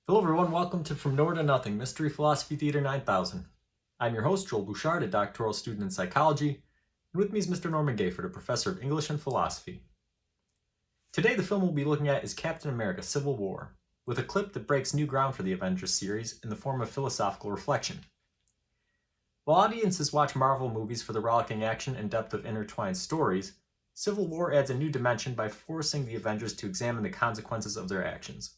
Hello everyone, welcome to From Nowhere to Nothing, Mystery Philosophy Theater 9000. I'm your host, Joel Bouchard, a doctoral student in psychology, and with me is Mr. Norman Gayford, a professor of English and philosophy. Today the film we'll be looking at is Captain America: Civil War, with a clip that breaks new ground for the Avengers series in the form of philosophical reflection. While audiences watch Marvel movies for the rollicking action and depth of intertwined stories, Civil War adds a new dimension by forcing the Avengers to examine the consequences of their actions.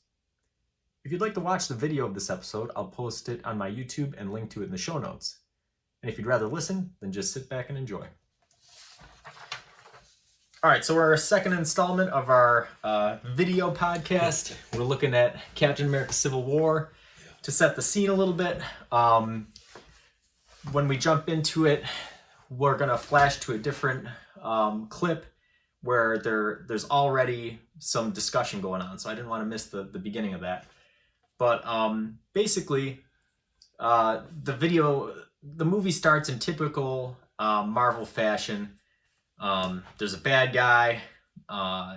If you'd like to watch the video of this episode, I'll post it on my YouTube and link to it in the show notes. And if you'd rather listen, then just sit back and enjoy. Alright, so we're our second installment of our video podcast. We're looking at Captain America: Civil War. To set the scene a little bit, when we jump into it, we're going to flash to a different clip where there's already some discussion going on, so I didn't want to miss the beginning of that. But basically, the movie starts in typical Marvel fashion. There's a bad guy.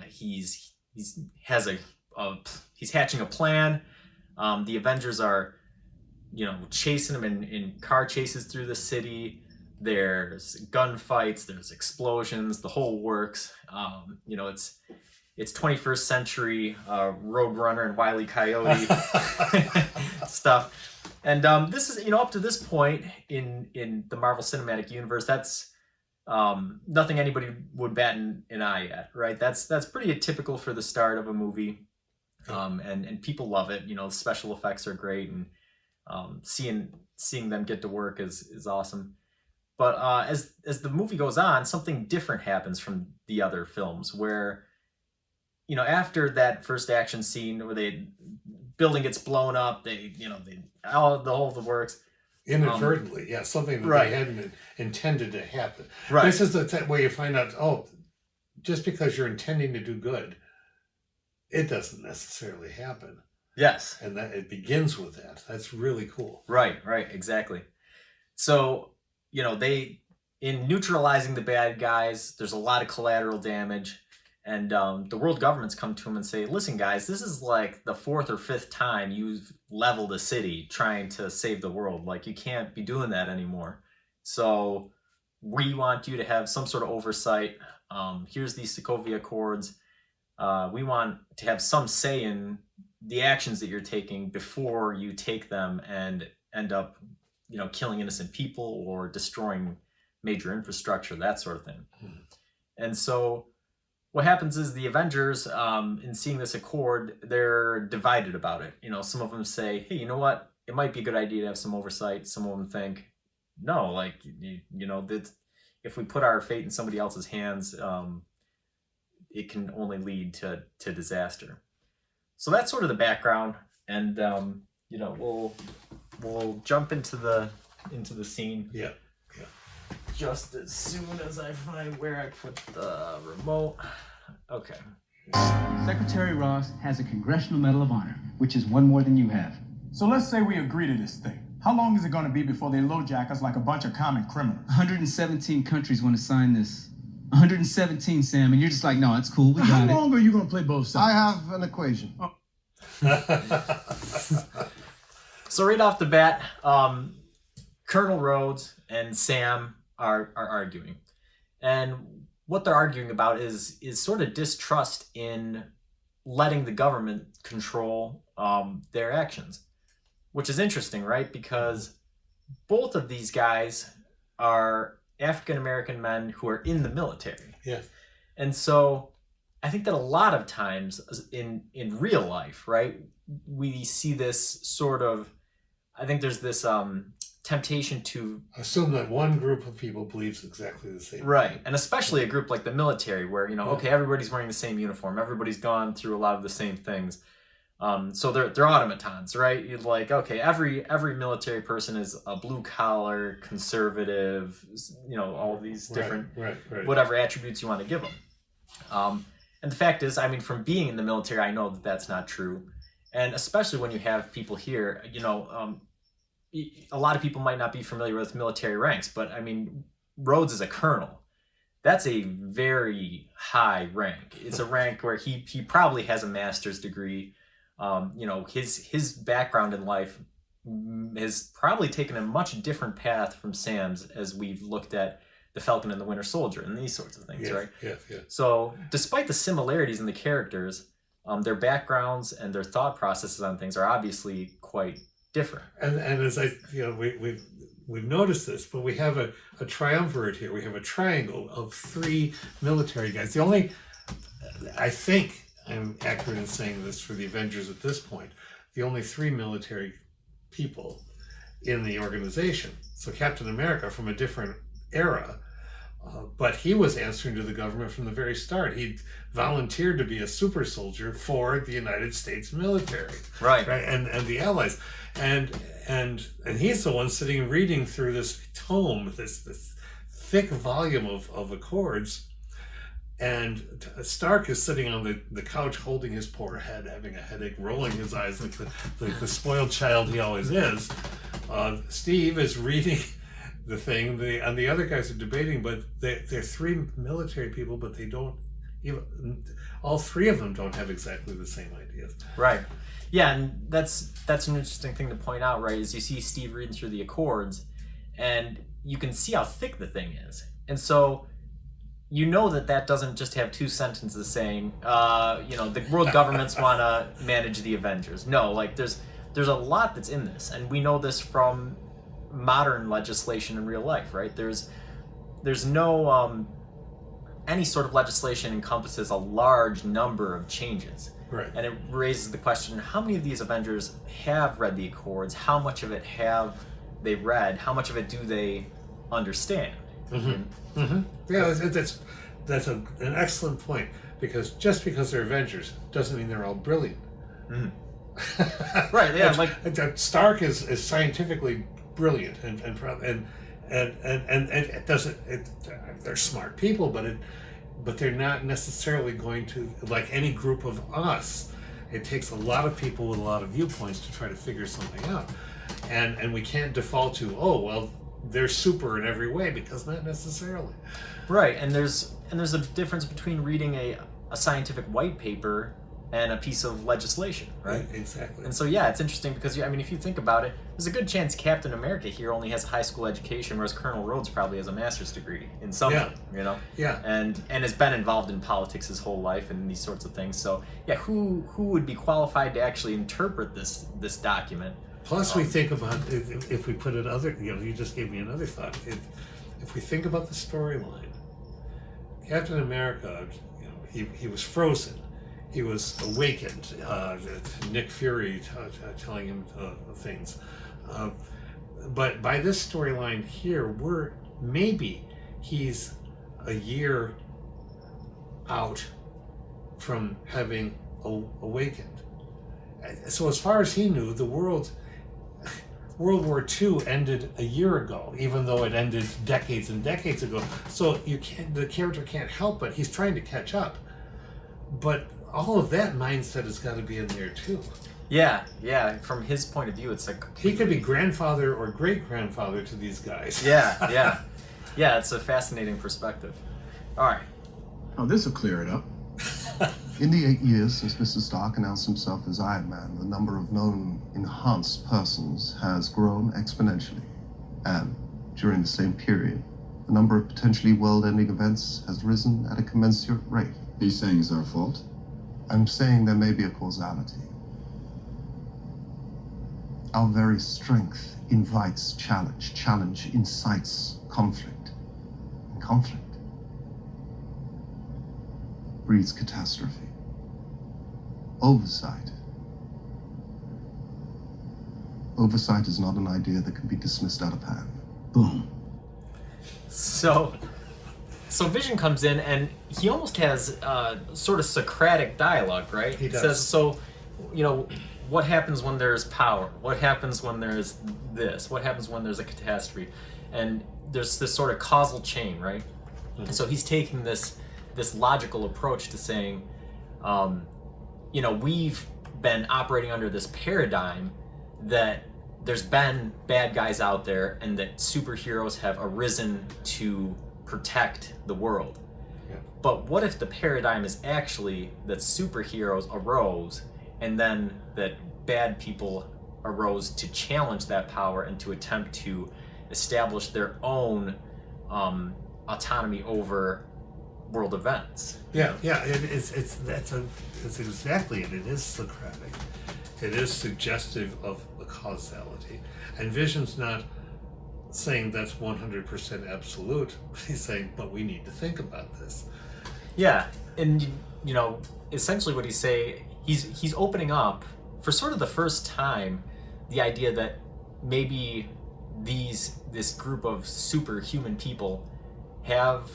He's hatching a plan. The Avengers are, chasing him in car chases through the city. There's gunfights. There's explosions. The whole works. It's 21st century Roadrunner and Wile E. Coyote stuff. And this is, up to this point in the Marvel Cinematic Universe, that's nothing anybody would bat an eye at, right? That's pretty atypical for the start of a movie. And people love it. The special effects are great, and seeing them get to work is awesome. But as the movie goes on, something different happens from the other films where, after that first action scene where the building gets blown up, the whole works. Inadvertently, something that right. They hadn't intended to happen. Right. This is the way you find out, just because you're intending to do good, it doesn't necessarily happen. Yes. And that it begins with that. That's really cool. Right, exactly. So, in neutralizing the bad guys, there's a lot of collateral damage. And the world governments come to them and say, listen, guys, this is like the fourth or fifth time you've leveled a city trying to save the world. Like, you can't be doing that anymore. So we want you to have some sort of oversight. Here's these Sokovia Accords. We want to have some say in the actions that you're taking before you take them and end up, killing innocent people or destroying major infrastructure, that sort of thing. And so what happens is the Avengers, in seeing this accord, they're divided about it. Some of them say, hey, you know what? It might be a good idea to have some oversight. Some of them think, no, that if we put our fate in somebody else's hands, it can only lead to disaster. So that's sort of the background, and we'll jump into the scene. Yeah. Just as soon as I find where I put the remote. Okay. Secretary Ross has a Congressional Medal of Honor, which is one more than you have. So let's say we agree to this thing. How long is it going to be before they LoJack us like a bunch of common criminals? 117 countries want to sign this. 117, Sam, and you're just like, no, it's cool, we got How it. long are you going to play both sides? I have an equation. So right off the bat, Colonel Rhodes and Sam are arguing. And what they're arguing about is sort of distrust in letting the government control their actions, which is interesting, right? Because both of these guys are African-American men who are in the military. Yes. And so I think that a lot of times in real life, right, we see this sort of, I think there's this temptation to assume that one group of people believes exactly the same. Right. And especially a group like the military where, okay, everybody's wearing the same uniform. Everybody's gone through a lot of the same things. So they're automatons, right? You're like, okay, every military person is a blue collar, conservative, all these different right. whatever attributes you want to give them. And the fact is, from being in the military, I know that that's not true. And especially when you have people here, a lot of people might not be familiar with military ranks, but Rhodes is a colonel. That's a very high rank. It's a rank where he probably has a master's degree. His background in life has probably taken a much different path from Sam's as we've looked at the Falcon and the Winter Soldier and these sorts of things, Yes, right? yes, yes. So, despite the similarities in the characters, their backgrounds and their thought processes on things are obviously quite different. And as we've noticed this, but we have a triumvirate here. We have a triangle of 3 military guys. The only, I think I'm accurate in saying this for the Avengers at this point, the only 3 military people in the organization. So Captain America from a different era, but he was answering to the government from the very start. He volunteered to be a super soldier for the United States military, Right. and the Allies, and he's the one sitting and reading through this tome, this thick volume of Accords. And Stark is sitting on the couch holding his poor head, having a headache, rolling his eyes like the spoiled child he always is. Steve is reading the thing, and the other guys are debating, but they're 3 military people, but they don't even, all 3 of them don't have exactly the same ideas. Right. Yeah, and that's an interesting thing to point out, right? Is you see Steve reading through the Accords, and you can see how thick the thing is. And so you know that doesn't just have 2 sentences saying, the world governments want to manage the Avengers. No, like there's a lot that's in this, and we know this from modern legislation in real life, right? There's no any sort of legislation encompasses a large number of changes. Right. And it raises the question, how many of these Avengers have read the Accords? How much of it have they read? How much of it do they understand? Mm-hmm. Mm-hmm. Yeah, that's an excellent point, because just because they're Avengers doesn't mean they're all brilliant. Mm-hmm. Right, yeah, like Stark is scientifically brilliant and it doesn't. They're smart people, but they're not necessarily going to, like any group of us. It takes a lot of people with a lot of viewpoints to try to figure something out, and we can't default to, oh well, they're super in every way, because not necessarily. Right, and there's a difference between reading a scientific white paper and a piece of legislation, right? Exactly. And so yeah, it's interesting because if you think about it, there's a good chance Captain America here only has a high school education, whereas Colonel Rhodes probably has a master's degree in something, Yeah. and has been involved in politics his whole life and these sorts of things. So yeah, who would be qualified to actually interpret this document? Plus, we think about, if we put it other, you just gave me another thought. If we think about the storyline, Captain America, he was frozen. He was awakened. Nick Fury telling him things. But by this storyline here, maybe he's a year out from having awakened. So as far as he knew, World War II ended a year ago, even though it ended decades and decades ago. So the character can't help it. He's trying to catch up. But all of that mindset has got to be in there too. Yeah. From his point of view, it's like he could be grandfather or great-grandfather to these guys. Yeah. It's a fascinating perspective. All right. Oh, this will clear it up. In the 8 years since Mr. Stark announced himself as Iron Man, the number of known enhanced persons has grown exponentially. And during the same period, the number of potentially world-ending events has risen at a commensurate rate. He's saying it's our fault? I'm saying there may be a causality. Our very strength invites challenge. Challenge incites conflict. And conflict breeds catastrophe. Oversight. Oversight is not an idea that can be dismissed out of hand. Boom. So Vision comes in and he almost has sort of Socratic dialogue, right? He does. Says, so, what happens when there's power? What happens when there's this? What happens when there's a catastrophe? And there's this sort of causal chain, right? Mm-hmm. And so he's taking this logical approach to saying, we've been operating under this paradigm that there's been bad guys out there and that superheroes have arisen to protect the world. Yeah. But what if the paradigm is actually that superheroes arose and then that bad people arose to challenge that power and to attempt to establish their own autonomy over world events. Yeah, it's exactly it. It is Socratic. It is suggestive of a causality. And Vision's not saying that's 100% absolute. He's saying, but we need to think about this. Yeah, and essentially what he's opening up for sort of the first time the idea that maybe this group of superhuman people have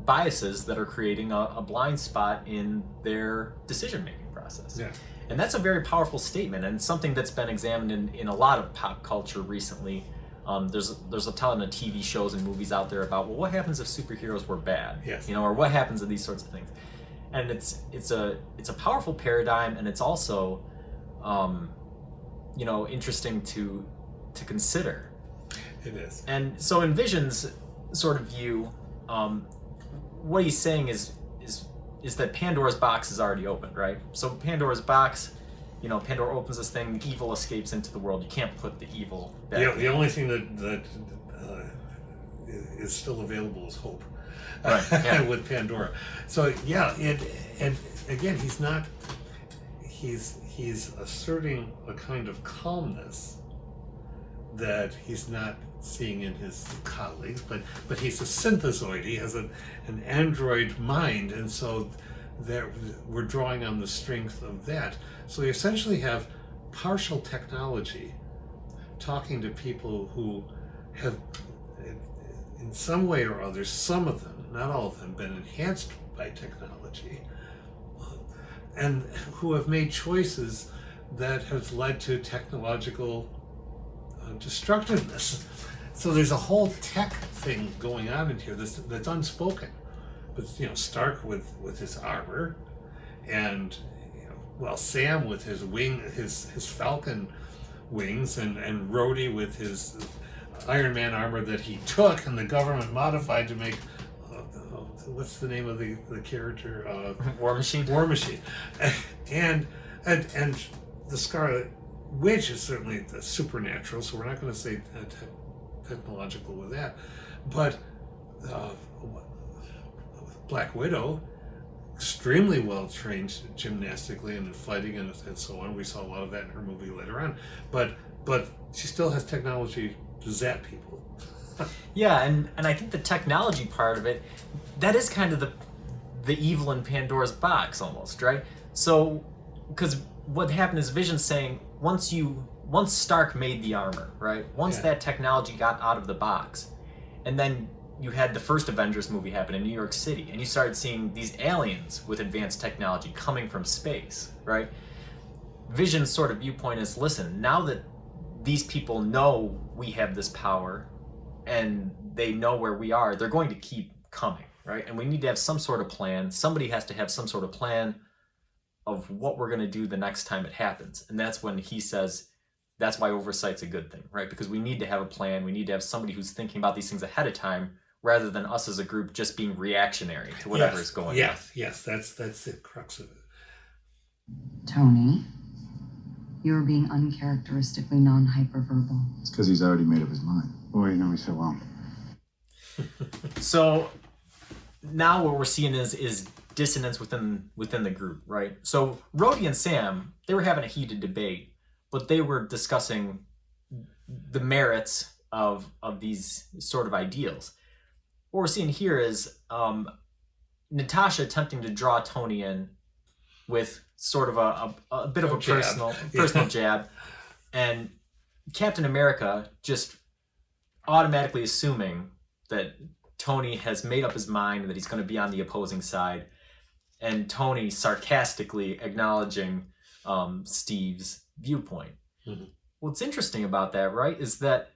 biases that are creating a blind spot in their decision-making process. Yeah. And that's a very powerful statement, and something that's been examined in a lot of pop culture recently. There's a ton of TV shows and movies out there about, well, what happens if superheroes were bad? Yes. Or what happens to these sorts of things. And it's a powerful paradigm, and it's also interesting to consider. It is. And so in Vision's sort of view, what he's saying is that Pandora's box is already opened, right? So Pandora's box, Pandora opens this thing, evil escapes into the world. You can't put the evil back. The only thing that is still available is hope. Right, yeah. With Pandora. So yeah, and again, he's asserting a kind of calmness that he's not seeing in his colleagues, but he's a synthesoid. He has an android mind, and so we're drawing on the strength of that. So you essentially have partial technology talking to people who have, in some way or other, some of them, not all of them, been enhanced by technology, and who have made choices that have led to technological destructiveness. So there's a whole tech thing going on in here that's unspoken. But Stark with his armor, and Sam with his his Falcon wings, and Rhodey with his Iron Man armor that he took and the government modified to make. What's the name of the character? War Machine. War Machine, and the Scarlet Witch is certainly the supernatural, so we're not going to say technological with that, but Black Widow, extremely well trained gymnastically and in fighting and so on. We saw a lot of that in her movie later on, but she still has technology to zap people. Yeah, and I think the technology part of it, that is kind of the evil in Pandora's box almost, right? So, because what happened is Vision's saying, once Stark made the armor, right? Once that technology got out of the box, and then you had the first Avengers movie happen in New York City, and you started seeing these aliens with advanced technology coming from space, right? Vision's sort of viewpoint is, listen, now that these people know we have this power, and they know where we are, they're going to keep coming, right? And we need to have some sort of plan. Somebody has to have some sort of plan of what we're going to do the next time it happens. And that's when he says, that's why oversight's a good thing, right? Because we need to have a plan. We need to have somebody who's thinking about these things ahead of time, rather than us as a group just being reactionary to whatever is going on. Yes, that's the crux of it. Tony, you're being uncharacteristically non-hyperverbal. It's because he's already made up his mind. Oh, you know me so well. So now what we're seeing is dissonance within the group, right? So Rhodey and Sam, they were having a heated debate, but they were discussing the merits of these sort of ideals. What we're seeing here is Natasha attempting to draw Tony in with sort of a bit of a personal jab, and Captain America just automatically assuming that Tony has made up his mind that he's going to be on the opposing side, and Tony sarcastically acknowledging Steve's viewpoint. Mm-hmm. What's interesting about that, right, is that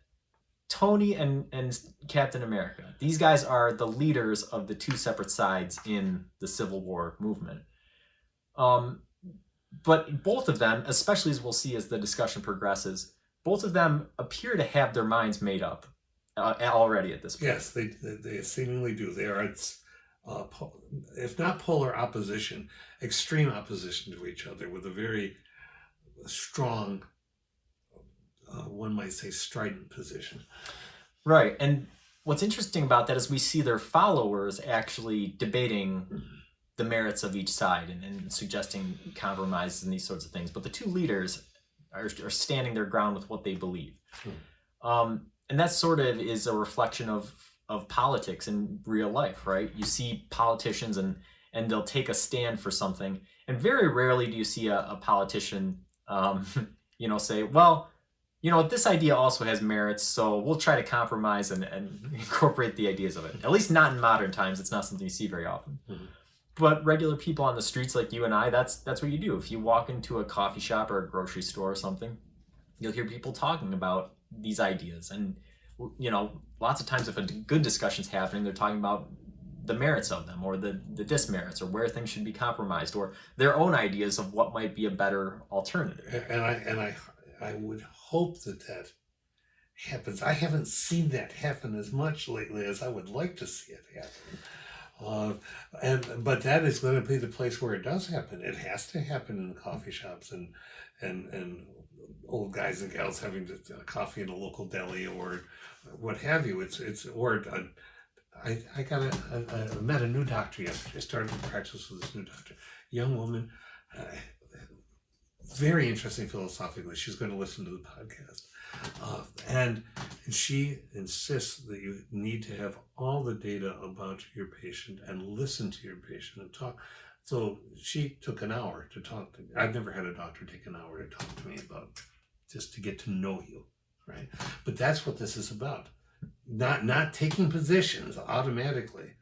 Tony and Captain America, these guys are the leaders of the two separate sides in the Civil War movement. But both of them, especially as we'll see as the discussion progresses, both of them appear to have their minds made up already at this point. Yes, they seemingly do. They are, if not polar opposition, extreme opposition to each other, with a very strong, one might say, strident position. Right. And what's interesting about that is we see their followers actually debating the merits of each side and suggesting compromises and these sorts of things. But the two leaders are standing their ground with what they believe. And that sort of is a reflection of politics in real life, right? You see politicians and they'll take a stand for something. And very rarely do you see a politician, say, well, this idea also has merits, so we'll try to compromise and incorporate the ideas of it. At least not in modern times. It's not something you see very often. Mm-hmm. But regular people on the streets like you and I, that's what you do. If you walk into a coffee shop or a grocery store or something, you'll hear people talking about these ideas. And, lots of times if a good discussion's happening, they're talking about the merits of them or the dismerits or where things should be compromised or their own ideas of what might be a better alternative. And I would hope that happens. I haven't seen that happen as much lately as I would like to see it happen. But that is going to be the place where it does happen. It has to happen in the coffee shops and old guys and gals having coffee in a local deli or what have you. I met a new doctor yesterday. I started to practice with this new doctor, young woman, very interesting philosophically. She's going to listen to the podcast. And she insists that you need to have all the data about your patient and listen to your patient and talk. So she took an hour to talk to me. I've never had a doctor take an hour to talk to me about just to get to know you, right? But that's what this is about. Not taking positions automatically,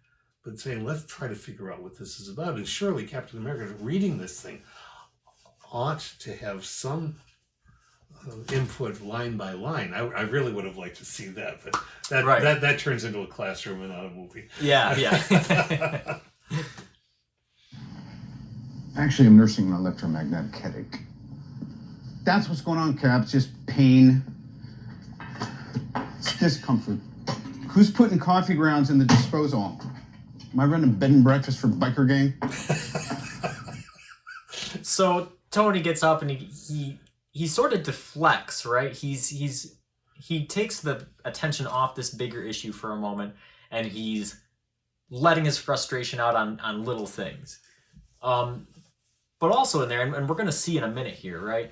but saying, let's try to figure out what this is about. And surely Captain America, reading this thing, ought to have some input line by line. I really would have liked to see that, but that turns into a classroom and not a movie. Yeah. Actually, I'm nursing an electromagnetic headache. That's what's going on, Cap. It's just pain. It's discomfort. Who's putting coffee grounds in the disposal? Am I running bed and breakfast for biker gang? So Tony gets up and he sort of deflects, right? He takes the attention off this bigger issue for a moment, and he's letting his frustration out on little things. But also in there, and we're going to see in a minute here, right?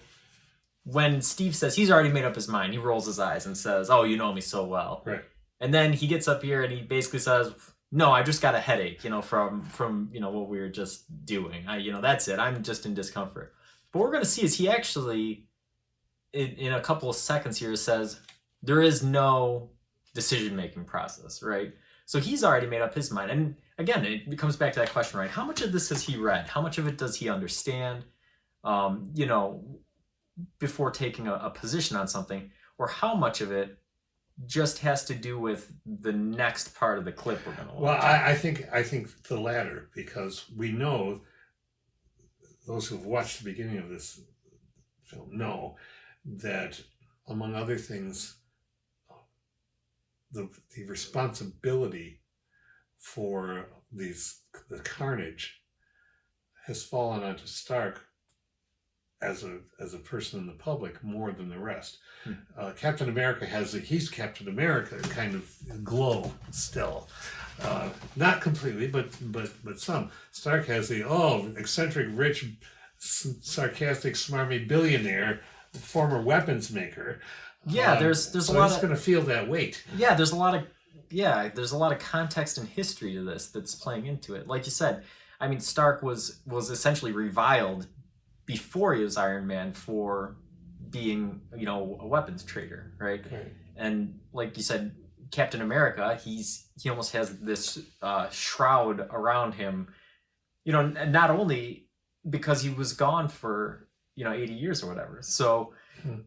When Steve says he's already made up his mind, he rolls his eyes and says, "Oh, you know me so well." Right. And then he gets up here and he basically says, "No, I just got a headache, from what we were just doing. That's it. I'm just in discomfort." But what we're going to see is he actually, in a couple of seconds here, says there is no decision-making process, right? So he's already made up his mind. And again, it comes back to that question, right? How much of this has he read? How much of it does he understand, before taking a position on something? Or how much of it just has to do with the next part of the clip we're going to watch? Well, I think the latter, because we know, those who've watched the beginning of this film know that, among other things, the responsibility for the carnage has fallen onto Stark as a person in the public more than the rest. Captain America he's Captain America kind of glow still. Not completely, but some. Stark has the eccentric, rich, sarcastic, smarmy billionaire, former weapons maker. Yeah, there's a lot. He's going to feel that weight. Yeah, there's a lot of context and history to this that's playing into it. Like you said, I mean, Stark was essentially reviled before he was Iron Man for being, a weapons trader, right? And like you said, Captain America, he almost has this shroud around him, not only because he was gone for 80 years or whatever. So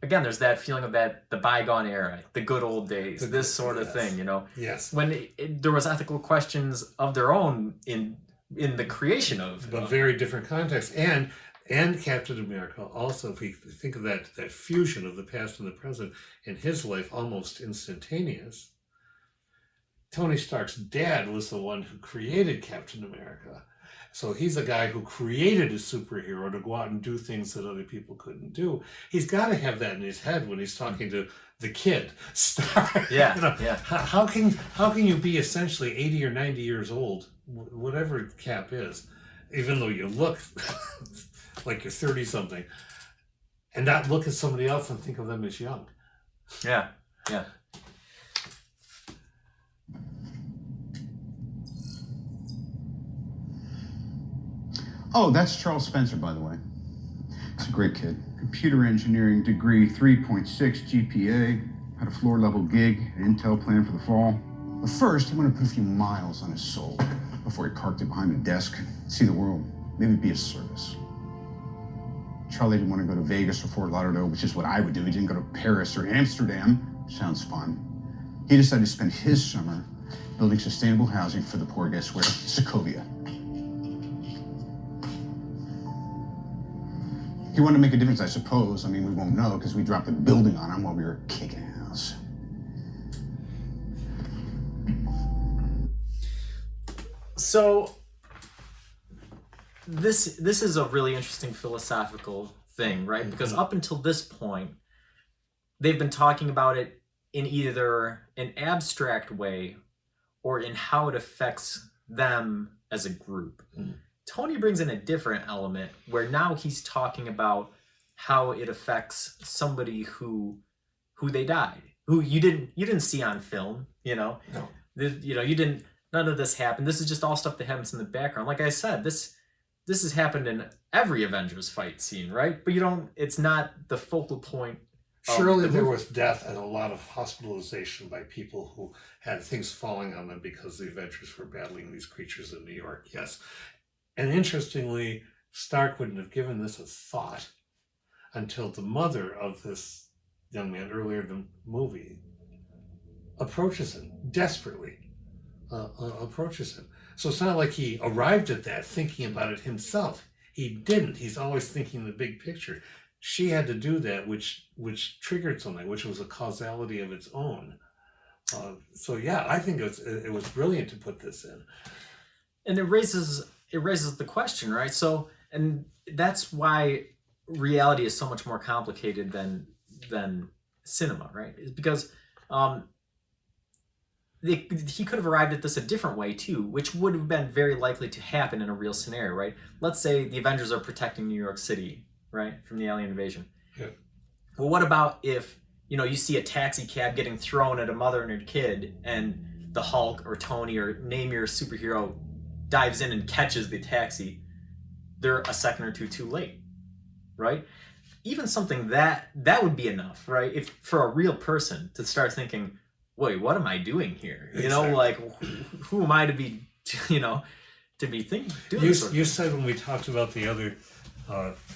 again, there's that feeling of the bygone era, the good old days, this sort of thing, Yes. When there was ethical questions of their own in the creation of, but very different context. And Captain America also, if we think of that fusion of the past and the present in his life, almost instantaneous. Tony Stark's dad was the one who created Captain America. So he's a guy who created a superhero to go out and do things that other people couldn't do. He's got to have that in his head when he's talking to the kid star. Yeah, You know, yeah. How can you be essentially 80 or 90 years old, whatever Cap is, even though you look like you're 30 something, and not look at somebody else and think of them as young? Yeah, yeah. Oh, that's Charles Spencer, by the way. He's a great kid. Computer engineering degree, 3.6 GPA. Had a floor-level gig, an intel plan for the fall. But first, he wanted to put a few miles on his soul before he parked it behind a desk, see the world, maybe be of service. Charlie didn't want to go to Vegas or Fort Lauderdale, which is what I would do. He didn't go to Paris or Amsterdam. Sounds fun. He decided to spend his summer building sustainable housing for the poor, guess where? Sokovia. He wanted to make a difference, I suppose. I mean, we won't know because we dropped the building on him while we were kicking ass. So this is a really interesting philosophical thing, right? Because up until this point, they've been talking about it in either an abstract way or in how it affects them as a group. Tony brings in a different element where now he's talking about how it affects somebody who they died, who you didn't see on film, you know. No. You didn't. None of this happened. This is just all stuff that happens in the background. Like I said, this has happened in every Avengers fight scene, right? But it's not the focal point. Surely there was death and a lot of hospitalization by people who had things falling on them because the Avengers were battling these creatures in New York, yes. And interestingly, Stark wouldn't have given this a thought until the mother of this young man earlier in the movie approaches him desperately. Approaches him. So it's not like he arrived at that thinking about it himself. He didn't. He's always thinking the big picture. She had to do that, which triggered something, which was a causality of its own. So yeah, I think it was brilliant to put this in. And it raises the question, right? So, and that's why reality is so much more complicated than cinema, right? Is because he could have arrived at this a different way too, which would have been very likely to happen in a real scenario, right? Let's say the Avengers are protecting New York City, right, from the alien invasion. Yeah. Well, what about if you see a taxi cab getting thrown at a mother and her kid, and the Hulk or Tony or name your superhero dives in and catches the taxi? They're a second or two too late, right? Even something that would be enough, right? If for a real person to start thinking, wait, what am I doing here? Exactly. Like, who am I to be, to be thinking? You said when we talked about the other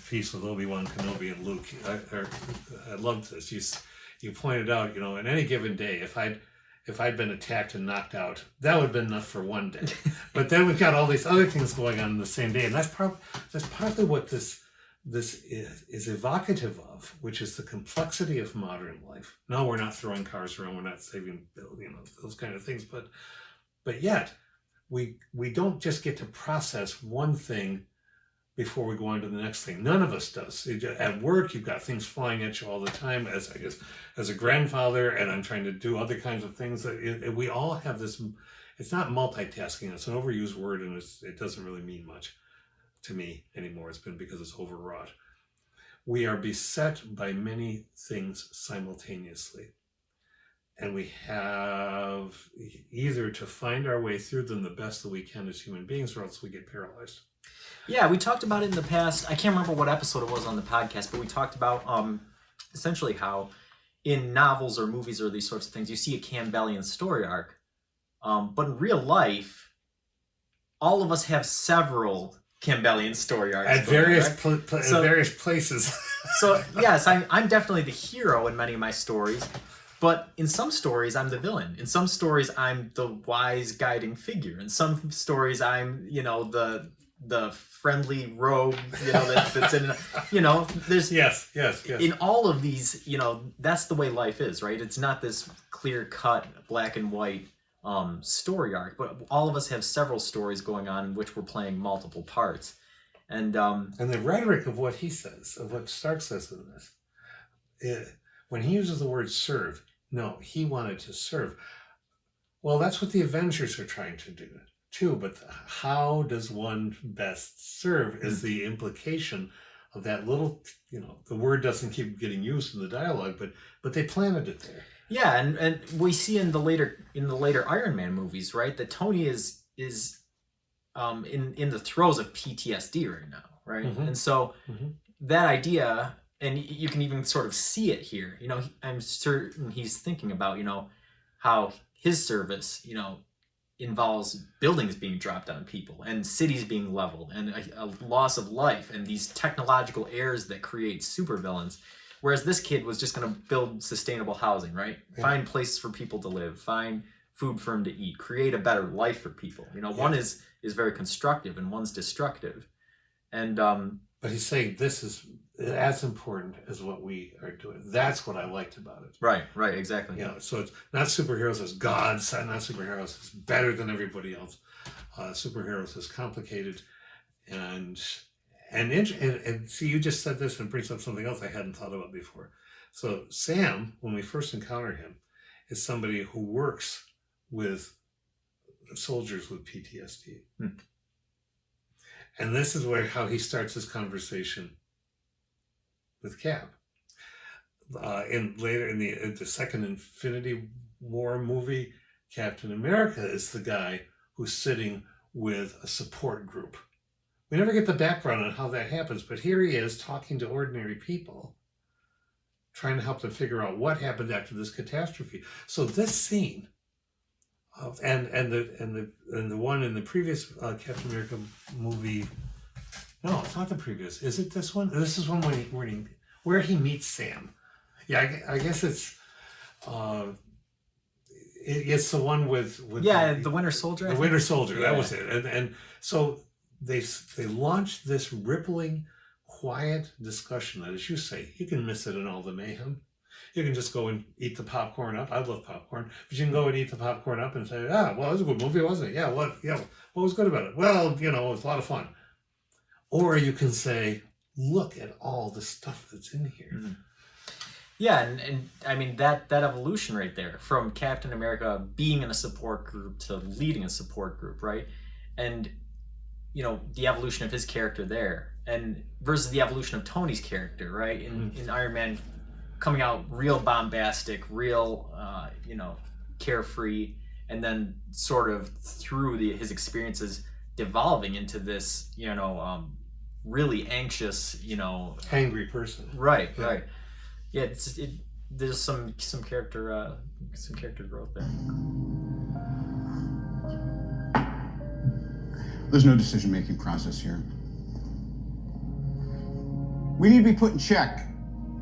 piece with Obi-Wan Kenobi and Luke, I loved this. You pointed out, in any given day, if I'd been attacked and knocked out, that would have been enough for one day. But then we've got all these other things going on in the same day, and that's partly what this is evocative of, which is the complexity of modern life. No, we're not throwing cars around, we're not saving, those kind of things, but yet we don't just get to process one thing before we go on to the next thing. None of us does. At work, you've got things flying at you all the time. As a grandfather, and I'm trying to do other kinds of things. We all have this. It's not multitasking. It's an overused word, and it doesn't really mean much to me anymore. It's been because it's overwrought. We are beset by many things simultaneously, and we have either to find our way through them the best that we can as human beings, or else we get paralyzed. Yeah, we talked about it in the past. I can't remember what episode it was on the podcast, but we talked about essentially how in novels or movies or these sorts of things, you see a Campbellian story arc. But in real life, all of us have several Campbellian story arcs. At various places. So, yes, I'm definitely the hero in many of my stories. But in some stories, I'm the villain. In some stories, I'm the wise guiding figure. In some stories, I'm, the friendly rogue, that's in, there's yes. In all of these, that's the way life is, right? It's not this clear cut black and white story arc, but all of us have several stories going on in which we're playing multiple parts. And the rhetoric of what he says, of what Stark says in this, when he uses the word serve, no, he wanted to serve. Well, that's what the Avengers are trying to do too, but how does one best serve is the implication of that little, the word doesn't keep getting used in the dialogue, but they planted it there. Yeah, and we see in the later Iron Man movies, right, that Tony is in the throes of PTSD right now, right? Mm-hmm. And so that idea, and you can even sort of see it here. I'm certain he's thinking about, how his service, involves buildings being dropped on people and cities being leveled and a loss of life and these technological errors that create supervillains. Whereas this kid was just going to build sustainable housing, right? Yeah. Find places for people to live, find food for them to eat, create a better life for people. One is very constructive and one's destructive. And but he's saying this is as important as what we are doing. That's what I liked about it. Right, exactly. So it's not superheroes as gods, not superheroes as better than everybody else. Superheroes as complicated and see, you just said this and brings up something else I hadn't thought about before. So Sam, when we first encounter him, is somebody who works with soldiers with PTSD. And this is how he starts his conversation with Cap. Later in the second Infinity War movie, Captain America is the guy who's sitting with a support group. We never get the background on how that happens, but here he is talking to ordinary people, trying to help them figure out what happened after this catastrophe. So this scene, and the one in the previous Captain America movie, no, it's not the previous. Is it this one? This is one where he meets Sam. Yeah, I guess it's it's the one with the Winter Soldier. The Winter Soldier, that was it, and so. They launched this rippling, quiet discussion that, as you say, you can miss it in all the mayhem. You can just go and eat the popcorn up. I love popcorn. But you can go and eat the popcorn up and say, well, it was a good movie, wasn't it? Yeah, what was good about it? Well, it was a lot of fun. Or you can say, look at all the stuff that's in here. Mm-hmm. Yeah, and I mean, that evolution right there, from Captain America being in a support group to leading a support group, right? And the evolution of his character there, and versus the evolution of Tony's character, right? In Iron Man, coming out real bombastic, real, carefree, and then sort of through his experiences devolving into this, really anxious, angry person. Right. Yeah, there's some character growth there. There's no decision-making process here. We need to be put in check.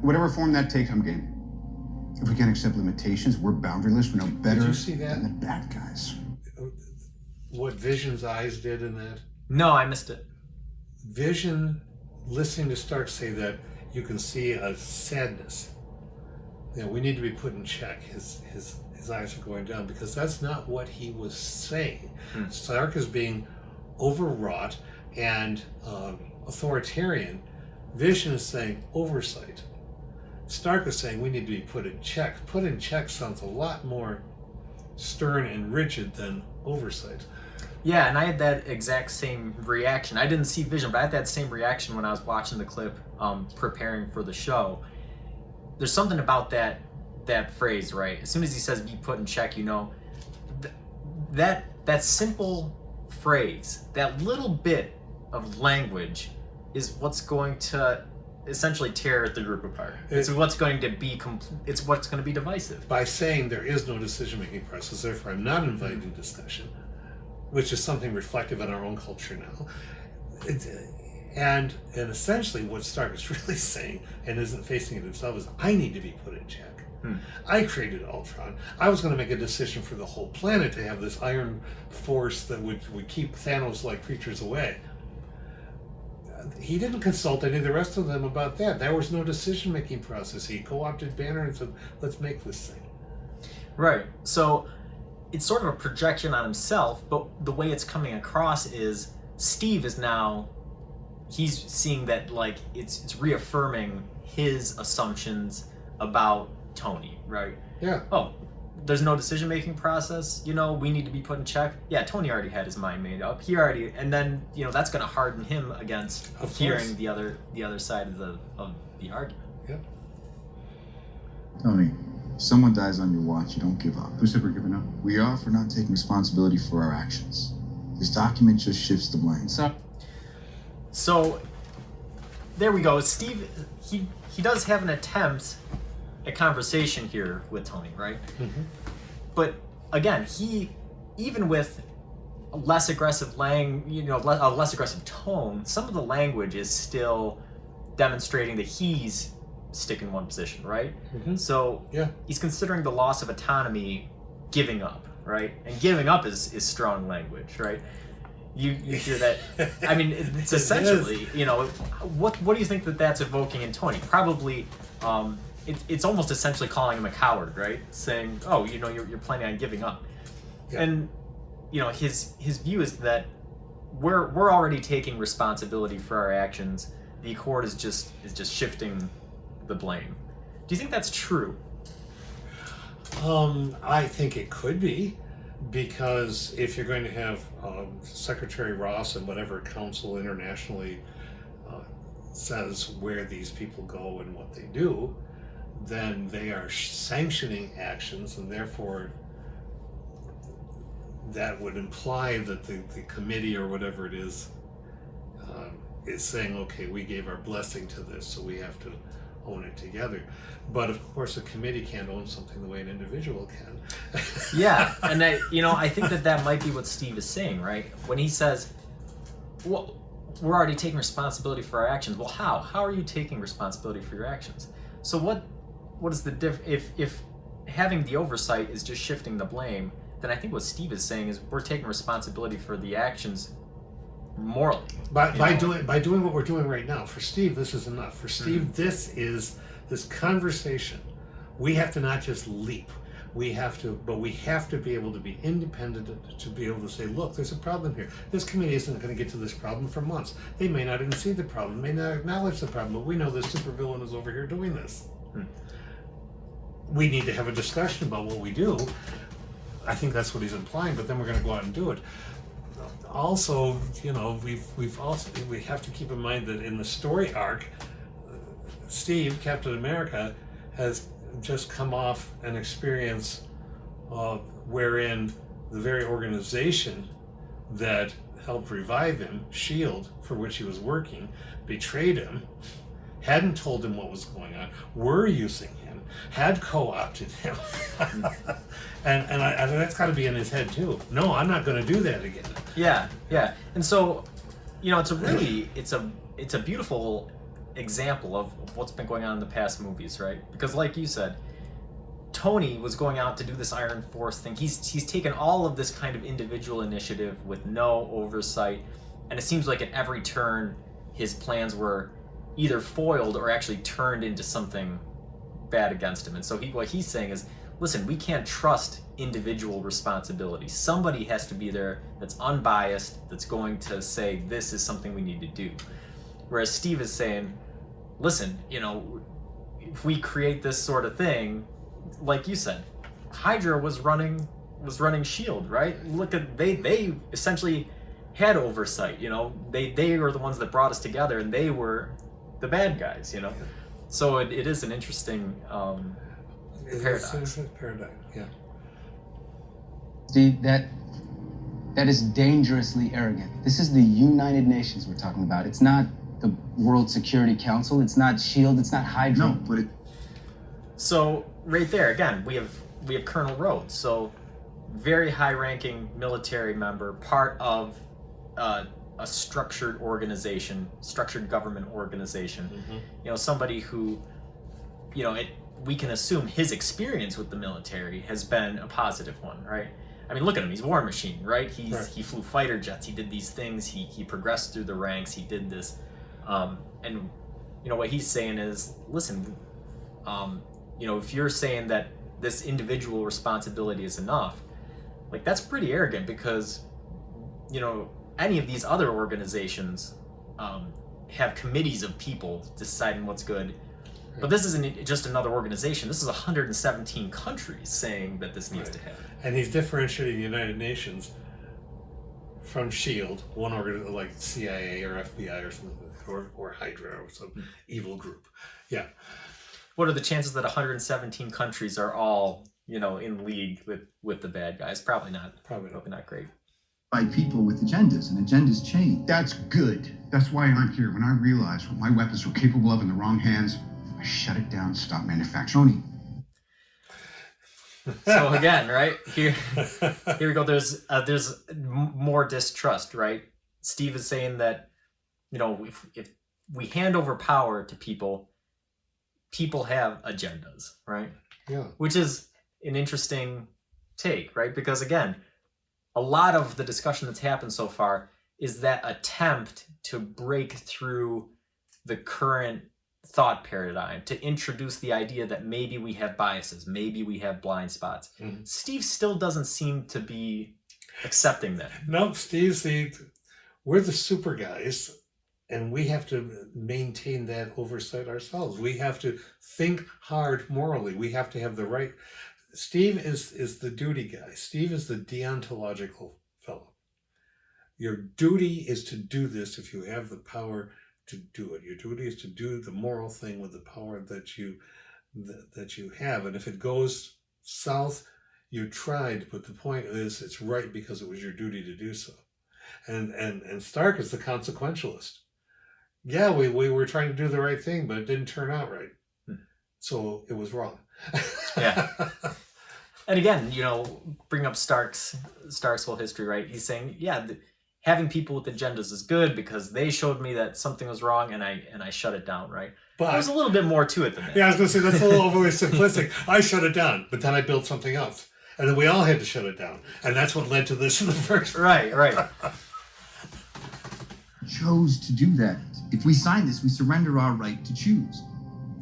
Whatever form that takes, I'm game. If we can't accept limitations, we're boundaryless, we're no better than the bad guys. What Vision's eyes did in that? No, I missed it. Vision, listening to Stark say that, you can see a sadness. We need to be put in check. His eyes are going down, because that's not what he was saying. Stark is being overwrought and authoritarian. Vision is saying oversight. Stark is saying we need to be put in check. Put in check sounds a lot more stern and rigid than oversight. Yeah, and I had that exact same reaction. I didn't see Vision, but I had that same reaction when I was watching the clip, preparing for the show. There's something about that phrase, right? As soon as he says be put in check, that simple phrase, that little bit of language is what's going to essentially tear the group apart. It's what's going to be divisive. By saying there is no decision-making process, therefore I'm not inviting discussion, which is something reflective in our own culture now. And essentially what Stark is really saying, and isn't facing it himself, is I need to be put in check. I created Ultron. I was going to make a decision for the whole planet to have this iron force that would keep Thanos-like creatures away. He didn't consult any of the rest of them about that. There was no decision-making process. He co-opted Banner and said, let's make this thing. Right. So it's sort of a projection on himself, but the way it's coming across is Steve is now, he's seeing that like it's reaffirming his assumptions about Tony, right? Yeah. Oh, there's no decision-making process, you know, we need to be put in check. Yeah, Tony already had his mind made up. He already, and then, you know, that's going to harden him against Of hearing course. the other side of the argument. Yeah. Tony, if someone dies on your watch, you don't give up. Who said we're giving up? We are for not taking responsibility for our actions. This document just shifts the blame. So there we go. Steve, he does have an attempt at conversation here with Tony, right? Mm-hmm. But again, he, even with a less aggressive a less aggressive tone, some of the language is still demonstrating that he's stick in one position, right? Mm-hmm. So Yeah. he's considering the loss of autonomy giving up, right? And giving up is strong language, right? You hear that? I mean, it's essentially, you know, what do you think that that's evoking in Tony? Probably, it's almost essentially calling him a coward, right? Saying, oh, you know, you're planning on giving up, Yeah. and you know, his view is that we're already taking responsibility for our actions. The Accord is just shifting the blame. Do you think that's true? I think it could be, because if you're going to have Secretary Ross and whatever council internationally says where these people go and what they do, then they are sanctioning actions, and therefore that would imply that the committee or whatever it is saying, okay, we gave our blessing to this, so we have to own it together. But of course, a committee can't own something the way an individual can. Yeah, and I think that might be what Steve is saying, right? When he says, well, we're already taking responsibility for our actions. Well, how? How are you taking responsibility for your actions? So what is the if having the oversight is just shifting the blame, then I think what Steve is saying is we're taking responsibility for the actions morally. By doing what we're doing right now. For Steve, this is enough. For Steve, this is this conversation. We have to not just leap. We have to be able to be independent, to be able to say, look, there's a problem here. This committee isn't going to get to this problem for months. They may not even see the problem, may not acknowledge the problem, but we know this supervillain is over here doing this. We need to have a discussion about what we do. I think that's what he's implying, but then we're going to go out and do it. Also, you know, we have to keep in mind that in the story arc, Steve, Captain America, has just come off an experience wherein the very organization that helped revive him, SHIELD, for which he was working, betrayed him, hadn't told him what was going on, were using him, had co-opted him. and that's got to be in his head too. No, I'm not going to do that again. Yeah. And so, you know, it's a beautiful example of what's been going on in the past movies, right? Because like you said, Tony was going out to do this Iron Force thing. He's taken all of this kind of individual initiative with no oversight, and it seems like at every turn his plans were either foiled or actually turned into something bad against him. And so what he's saying is, listen, we can't trust individual responsibility. Somebody has to be there that's unbiased, that's going to say this is something we need to do. Whereas Steve is saying, listen, you know, if we create this sort of thing, like you said, Hydra was running SHIELD, right? Look at they essentially had oversight, you know. They were the ones that brought us together, and they were the bad guys, you know. So it is an interesting paradox. It's a paradigm, yeah. Steve, that is dangerously arrogant. This is the United Nations we're talking about. It's not the World Security Council. It's not SHIELD. It's not Hydra. No, but So right there again, we have Colonel Rhodes. So very high-ranking military member, part of a structured organization, structured government organization. Mm-hmm. You know, somebody who, you know, we can assume his experience with the military has been a positive one, right? I mean, look at him. He's War Machine, right? He flew fighter jets. He did these things. He progressed through the ranks. He did this. And, you know, what he's saying is, listen, you know, if you're saying that this individual responsibility is enough, Like, that's pretty arrogant because, any of these other organizations have committees of people deciding what's good. But this isn't just another organization. This is 117 countries saying that this needs to happen. And he's differentiating the United Nations from SHIELD, one organ like CIA or FBI or something, or Hydra or some evil group. Yeah. What are the chances that 117 countries are all, in league with the bad guys? Probably not. Probably not great. By people with agendas, and agendas change. That's good. That's why I'm here. When I realized what my weapons were capable of in the wrong hands, I shut it down, stopped manufacturing. So again, right here we go. There's more distrust, right? Steve is saying that, if we hand over power to people have agendas, right? Yeah. Which is an interesting take, right? Because again, a lot of the discussion that's happened so far is that attempt to break through the current thought paradigm, to introduce the idea that maybe we have biases, maybe we have blind spots. Mm-hmm. Steve still doesn't seem to be accepting that. Nope, we're the super guys, and we have to maintain that oversight ourselves. We have to think hard morally. We have to have the right. Steve is the duty guy. Steve is the deontological fellow. Your duty is to do this if you have the power to do it. Your duty is to do the moral thing with the power that you have. And if it goes south, you tried, but the point is it's right because it was your duty to do so. And Stark is the consequentialist. Yeah, we were trying to do the right thing, but it didn't turn out right. So it was wrong. Yeah. And again, bring up Stark's whole history, right? He's saying, having people with agendas is good because they showed me that something was wrong, and I shut it down, right? But there's a little bit more to it than that. Yeah, I was going to say that's a little overly simplistic. I shut it down, but then I built something else, and then we all had to shut it down, and that's what led to this in the first. Right. Chose to do that. If we sign this, we surrender our right to choose.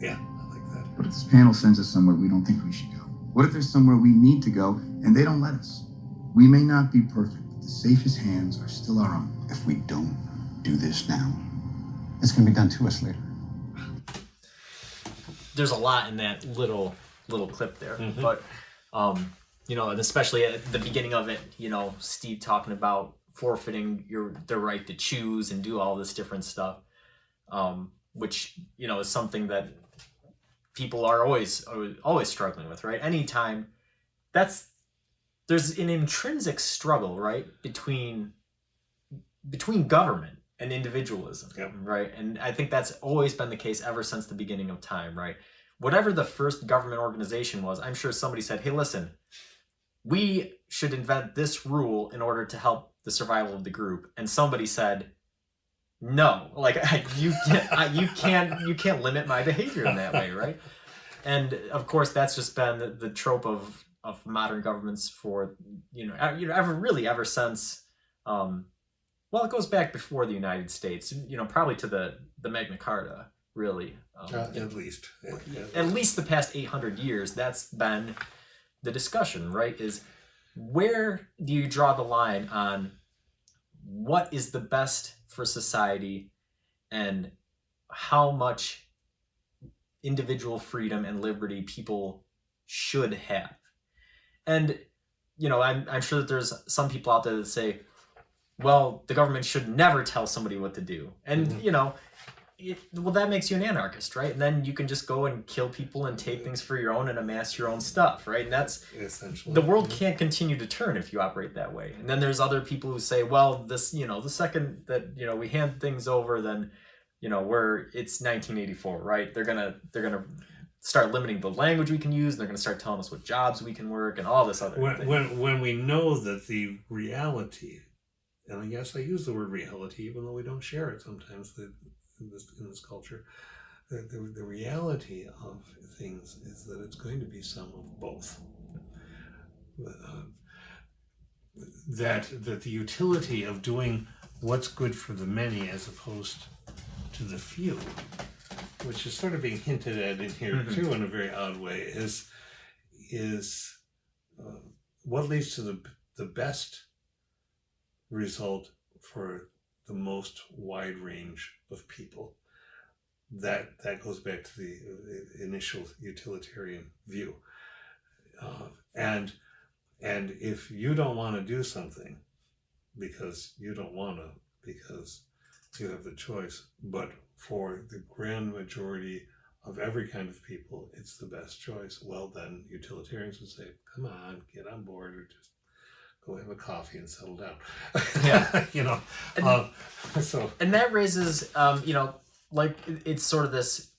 Yeah, I like that. But if this panel sends us somewhere we don't think we should go? What if there's somewhere we need to go and they don't let us? We may not be perfect, but the safest hands are still our own. If we don't do this now, it's going to be done to us later. There's a lot in that little clip there, but and especially at the beginning of it, Steve talking about forfeiting the right to choose and do all this different stuff, which is something that people are always struggling with, right? Anytime there's an intrinsic struggle, right, between government and individualism, right? And I think that's always been the case ever since the beginning of time, right? Whatever the first government organization was, I'm sure somebody said, hey, listen, we should invent this rule in order to help the survival of the group. And somebody said, no, like you can't limit my behavior in that way, right? And of course, that's just been the trope of modern governments for ever since. Well, it goes back before the United States, probably to the Magna Carta, really. At least. At least the past 800 years, that's been the discussion, right? Is where do you draw the line on what is the best for society and how much individual freedom and liberty people should have? And, I'm sure that there's some people out there that say, well, the government should never tell somebody what to do. And, that makes you an anarchist, right? And then you can just go and kill people and take things for your own and amass your own stuff, right? And that's essentially the world can't continue to turn if you operate that way. And then there's other people who say, well, this, the second that, we hand things over, then, it's 1984, right? They're gonna start limiting the language we can use. And they're gonna start telling us what jobs we can work and all this other thing. When we know that the reality, and I guess I use the word reality, even though we don't share it sometimes in this culture, the reality of things is that it's going to be some of both. That the utility of doing what's good for the many as opposed to the few, which is sort of being hinted at in here too in a very odd way, is what leads to the the best result for the most wide range of people. That goes back to the initial utilitarian view. And if you don't want to do something because you don't want to, because you have the choice, but for the grand majority of every kind of people, it's the best choice, well, then utilitarians would say, come on, get on board, or just go have a coffee and settle down. Yeah. And that raises, like it's sort of this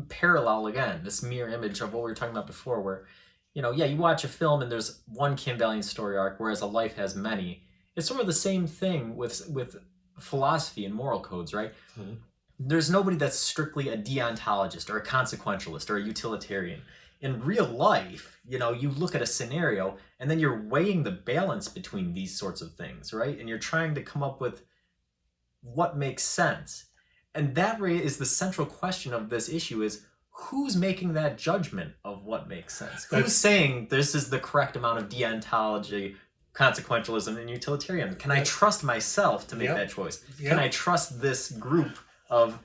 parallel again, this mirror image of what we were talking about before, where, you watch a film and there's one Campbellian story arc, whereas a life has many. It's sort of the same thing with philosophy and moral codes, right? Mm-hmm. There's nobody that's strictly a deontologist or a consequentialist or a utilitarian. In real life, you look at a scenario and then you're weighing the balance between these sorts of things, right? And you're trying to come up with what makes sense. And that is the central question of this issue is, who's making that judgment of what makes sense? Who's saying this is the correct amount of deontology, consequentialism, and utilitarian? Can I trust myself to make that choice? Can I trust this group of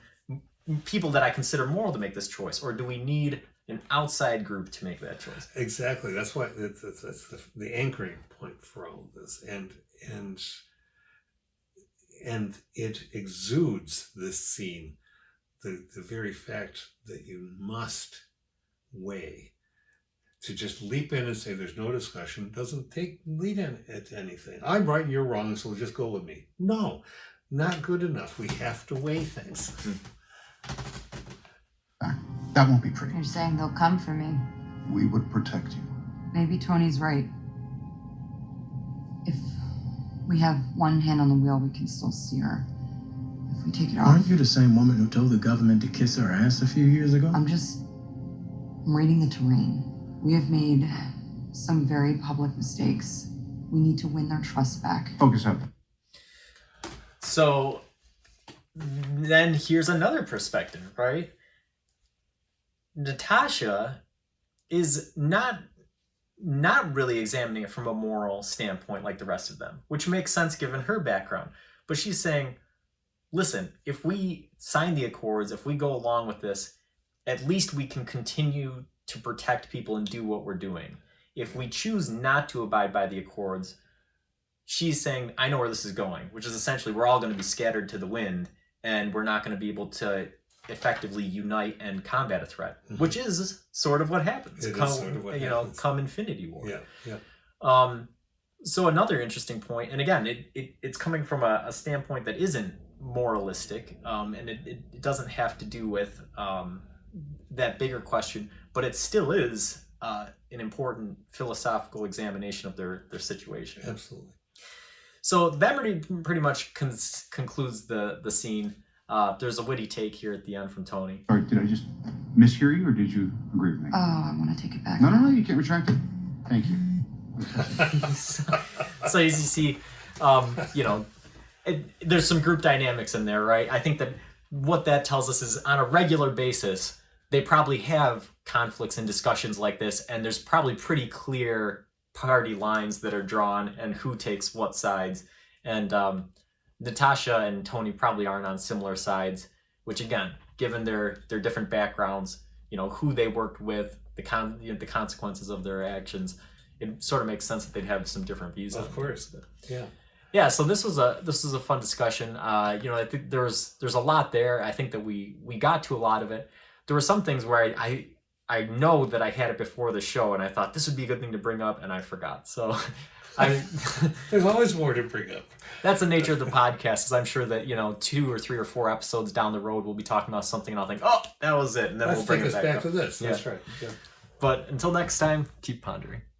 people that I consider moral to make this choice? Or do we need an outside group to make that choice? Exactly. That's why that's the anchoring point for all of this. And it exudes this scene, the very fact that you must weigh. To just leap in and say there's no discussion doesn't lead in at anything. I'm right and you're wrong, so just go with me. No, not good enough. We have to weigh things. That won't be pretty. You're saying they'll come for me. We would protect you. Maybe Tony's right. If we have one hand on the wheel, we can still steer. If we take it off... Aren't you the same woman who told the government to kiss her ass a few years ago? I'm reading the terrain. We have made some very public mistakes. We need to win their trust back. Focus up. So then here's another perspective, right? Natasha is not really examining it from a moral standpoint like the rest of them, which makes sense given her background. But she's saying, listen, if we sign the Accords, if we go along with this, at least we can continue to protect people and do what we're doing. If we choose not to abide by the Accords, she's saying, I know where this is going, which is essentially we're all going to be scattered to the wind and we're not going to be able to effectively unite and combat a threat, which is sort of what happens. Come Infinity War. Yeah. So another interesting point, and again, it's coming from a standpoint that isn't moralistic, and it doesn't have to do with that bigger question, but it still is an important philosophical examination of their situation. Absolutely. So that pretty much concludes the scene. There's a witty take here at the end from Tony. All right, did I just mishear you, or did you agree with me? Oh, I want to take it back. No, you can't retract it. Thank you. So as you see, there's some group dynamics in there, right? I think that what that tells us is on a regular basis, they probably have conflicts and discussions like this, and there's probably pretty clear party lines that are drawn and who takes what sides. And Natasha and Tony probably aren't on similar sides, which again, given their different backgrounds, who they worked with, the consequences of their actions, it sort of makes sense that they'd have some different views. Of course. Yeah. So this was a fun discussion. I think there's a lot there. I think that we got to a lot of it. There were some things where I know that I had it before the show and I thought this would be a good thing to bring up and I forgot. So there's always more to bring up. That's the nature of the podcast, is I'm sure that 2 or 3 or 4 episodes down the road we'll be talking about something and I'll think, oh, that was it, and then we'll bring it back to this. Yeah. That's right. Yeah. But until next time, keep pondering.